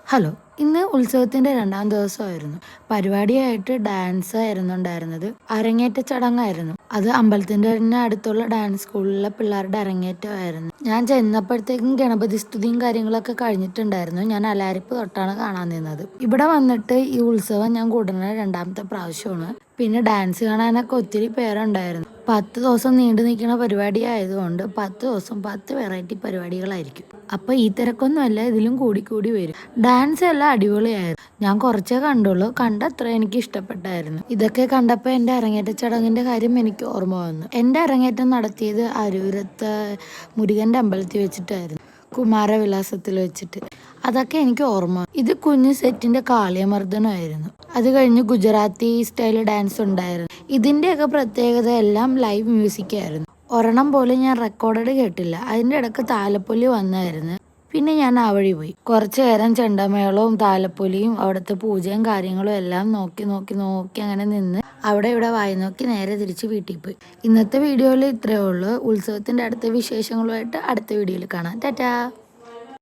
Hello, ഇന്ന് ഉത്സവത്തിന്റെ രണ്ടാം ദിവസമായിരുന്നു. പരിപാടിയായിട്ട് ഡാൻസ് ആയിരുന്നു ഉണ്ടായിരുന്നത്. അരങ്ങേറ്റ ചടങ്ങായിരുന്നു. അത് അമ്പലത്തിന്റെ തന്നെ അടുത്തുള്ള ഡാൻസ് സ്കൂളിലെ പിള്ളേരുടെ അരങ്ങേറ്റമായിരുന്നു. ഞാൻ ചെന്നപ്പോഴത്തേക്കും ഗണപതി സ്തുതിയും കാര്യങ്ങളൊക്കെ കഴിഞ്ഞിട്ടുണ്ടായിരുന്നു. ഞാൻ അലാരിപ്പ് തൊട്ടാണ് കാണാൻ നിന്നത്. ഇവിടെ വന്നിട്ട് ഈ ഉത്സവം ഞാൻ കൂടുന്ന രണ്ടാമത്തെ പ്രാവശ്യമാണ്. പിന്നെ ഡാൻസ് കാണാനൊക്കെ ഒത്തിരി പേരുണ്ടായിരുന്നു. 10 ദിവസം നീണ്ടു നിൽക്കുന്ന പരിപാടി ആയതുകൊണ്ട് 10 ദിവസം 10 വെറൈറ്റി പരിപാടികളായിരിക്കും. അപ്പൊ ഈ തിരക്കൊന്നുമല്ല, ഇതിലും കൂടി കൂടി വരും. ഡാൻസ് എല്ലാം അടിപൊളിയായിരുന്നു. ഞാൻ കുറച്ചേ കണ്ടുള്ളൂ. കണ്ടത്ര എനിക്ക് ഇഷ്ടപ്പെട്ടായിരുന്നു. ഇതൊക്കെ കണ്ടപ്പോൾ എൻ്റെ അരങ്ങേറ്റ ചടങ്ങിന്റെ കാര്യം എനിക്ക് ഓർമ്മ വന്നു. എൻ്റെ അരങ്ങേറ്റം നടത്തിയത് അരൂരത്ത് മുരുകന്റെ അമ്പലത്തിൽ വെച്ചിട്ടായിരുന്നു, കുമാരവിലാസത്തിൽ വെച്ചിട്ട്. അതൊക്കെ എനിക്ക് ഓർമ്മ. ഇത് കുഞ്ഞു സെറ്റിന്റെ കാളിയമർദ്ദനമായിരുന്നു. അത് കഴിഞ്ഞ് ഗുജറാത്തി സ്റ്റൈൽ ഡാൻസ് ഉണ്ടായിരുന്നു. ഇതിന്റെയൊക്കെ പ്രത്യേകത എല്ലാം ലൈവ് മ്യൂസിക് ആയിരുന്നു. ഒരെണ്ണം പോലും ഞാൻ റെക്കോർഡഡ് കേട്ടില്ല. അതിന്റെ ഇടക്ക് താലപ്പൊലി വന്നായിരുന്നു. പിന്നെ ഞാൻ ആ വഴി പോയി. കുറച്ചു നേരം ചെണ്ടമേളവും താലപ്പൊലിയും അവിടുത്തെ പൂജയും കാര്യങ്ങളും എല്ലാം നോക്കി നോക്കി നോക്കി അങ്ങനെ നിന്ന് അവിടെ ഇവിടെ വായി നോക്കി നേരെ തിരിച്ച് വീട്ടിൽ പോയി. ഇന്നത്തെ വീഡിയോയിൽ ഇത്രയേ ഉള്ളൂ. ഉത്സവത്തിന്റെ അടുത്ത വിശേഷങ്ങളുമായിട്ട് അടുത്ത വീഡിയോയിൽ കാണാം. ടാറ്റാ.